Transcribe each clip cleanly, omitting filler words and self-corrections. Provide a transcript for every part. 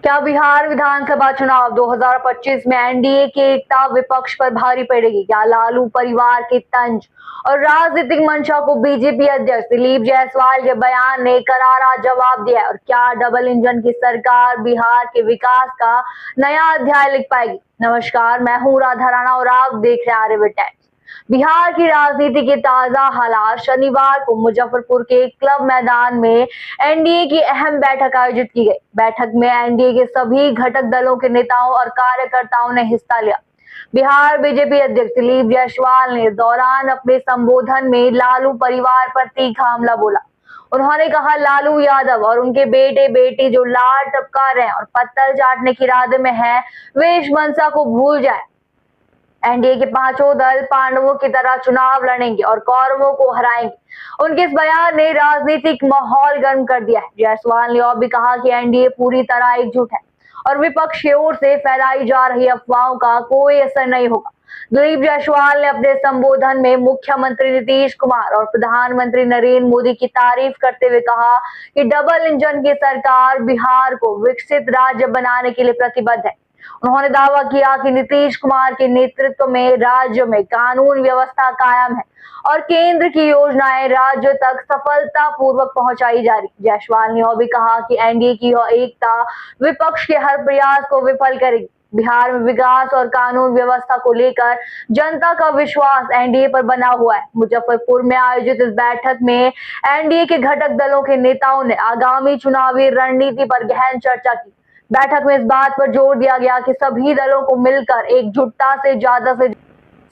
क्या बिहार विधानसभा चुनाव 2025 में एनडीए की एकता विपक्ष पर भारी पड़ेगी? क्या लालू परिवार की तंज और राजनीतिक मंशा को बीजेपी अध्यक्ष दिलीप जायसवाल के बयान ने करारा जवाब दिया? और क्या डबल इंजन की सरकार बिहार के विकास का नया अध्याय लिख पाएगी? नमस्कार, मैं हूं राधा राणा और आप देख रहे हैं आर्यभट्ट टाइम्स। बिहार की राजनीति के ताजा हालात। शनिवार को मुजफ्फरपुर के क्लब मैदान में एनडीए की अहम बैठक आयोजित की गई। बैठक में एनडीए के सभी घटक दलों के नेताओं और कार्यकर्ताओं ने हिस्सा लिया। बिहार बीजेपी अध्यक्ष दिलीप जायसवाल ने दौरान अपने संबोधन में लालू परिवार पर तीखा हमला बोला। उन्होंने कहा, लालू यादव और उनके बेटे बेटी जो लाल टपका रहे हैं और पत्तल चाटने के इरादे में है, वे इस मंशा को भूल जाए। एनडीए के पांचों दल पांडवों की तरह चुनाव लड़ेंगे और कौरवों को हराएंगे। उनके इस बयान ने राजनीतिक माहौल गर्म कर दिया है। जायसवाल ने और भी कहा कि एनडीए पूरी तरह एकजुट है और विपक्ष की ओर से फैलाई जा रही अफवाहों का कोई असर नहीं होगा। दिलीप जायसवाल ने अपने संबोधन में मुख्यमंत्री नीतीश कुमार और प्रधानमंत्री नरेंद्र मोदी की तारीफ करते हुए कहा कि डबल इंजन की सरकार बिहार को विकसित राज्य बनाने के लिए प्रतिबद्ध है। उन्होंने दावा किया कि नीतीश कुमार के नेतृत्व में राज्य में कानून व्यवस्था कायम है और केंद्र की योजनाएं राज्य तक सफलतापूर्वक पहुंचाई जा रही। जायसवाल ने और भी कहा कि एनडीए की एकता विपक्ष के हर प्रयास को विफल करेगी। बिहार में विकास और कानून व्यवस्था को लेकर जनता का विश्वास एनडीए पर बना हुआ है। मुजफ्फरपुर में आयोजित इस बैठक में एनडीए के घटक दलों के नेताओं ने आगामी चुनावी रणनीति पर गहन चर्चा की। बैठक में इस बात पर जोर दिया गया कि सभी दलों को मिलकर एकजुटता से ज्यादा से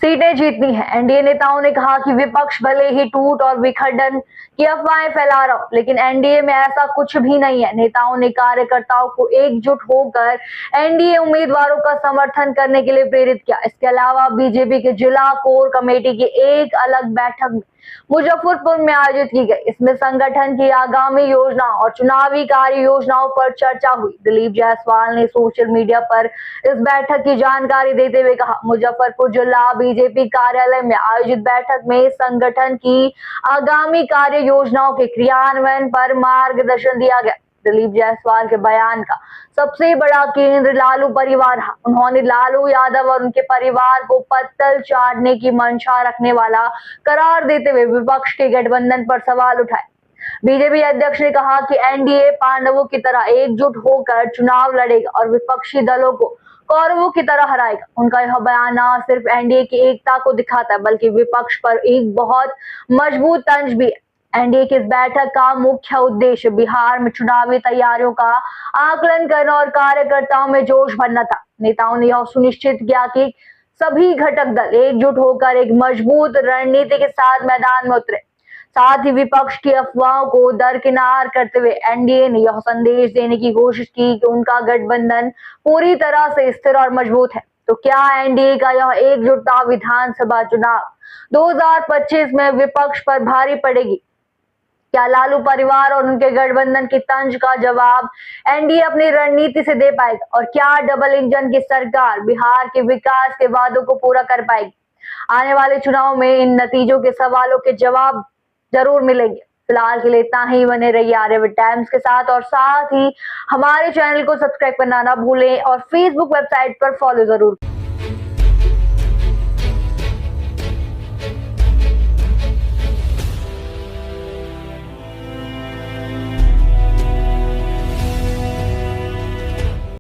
सीटें जीतनी है। एनडीए नेताओं ने कहा कि विपक्ष भले ही टूट और विखंडन की अफवाहें फैला रहा हो, लेकिन एनडीए में ऐसा कुछ भी नहीं है। नेताओं ने कार्यकर्ताओं को एकजुट होकर एनडीए उम्मीदवारों का समर्थन करने के लिए प्रेरित किया। इसके अलावा बीजेपी के जिला कोर कमेटी की एक अलग बैठक मुजफ्फरपुर में आयोजित की गई। इसमें संगठन की आगामी योजना और चुनावी कार्य योजनाओं पर चर्चा हुई। दिलीप जायसवाल ने सोशल मीडिया पर इस बैठक की जानकारी देते हुए कहा, मुजफ्फरपुर जिला बीजेपी कार्यालय में आयोजित बैठक में संगठन की आगामी कार्य योजनाओं के क्रियान्वयन पर मार्गदर्शन दिया गया। दिलीप जायसवाल के बयान का सबसे बड़ा केंद्र लालू परिवार है। उन्होंने लालू यादव और उनके परिवार को पत्तल चाटने की मंशा रखने वाला करार देते हुए विपक्ष के गठबंधन पर सवाल उठाए। बीजेपी अध्यक्ष ने कहा कि एनडीए पांडवों की तरह एकजुट होकर चुनाव लड़ेगा और विपक्षी दलों को कौरवों की तरह हराएगा। उनका यह बयान न सिर्फ एनडीए की एकता को दिखाता है, बल्कि विपक्ष पर एक बहुत मजबूत तंज भी है। एनडीए की इस बैठक का मुख्य उद्देश्य बिहार में चुनावी तैयारियों का आकलन करना और कार्यकर्ताओं में जोश भरना था। नेताओं ने यह सुनिश्चित किया कि सभी घटक दल एकजुट होकर एक मजबूत रणनीति के साथ मैदान में उतरे। साथ ही विपक्ष की अफवाहों को दरकिनार करते हुए एनडीए ने यह संदेश देने की कोशिश की कि उनका गठबंधन पूरी तरह से स्थिर और मजबूत है। तो क्या एनडीए का यह एकजुटता विधानसभा चुनाव 2025 में विपक्ष पर भारी पड़ेगी? क्या लालू परिवार और उनके गठबंधन की तंज का जवाब एनडीए अपनी रणनीति से दे पाएगा? और क्या डबल इंजन की सरकार बिहार के विकास के वादों को पूरा कर पाएगी? आने वाले चुनाव में इन नतीजों के सवालों के जवाब जरूर मिलेंगे। फिलहाल के लिए इतना ही। बने रहिए आर्यभट्ट टाइम्स के साथ और साथ ही हमारे चैनल को सब्सक्राइब करना ना भूलें और फेसबुक वेबसाइट पर फॉलो जरूर।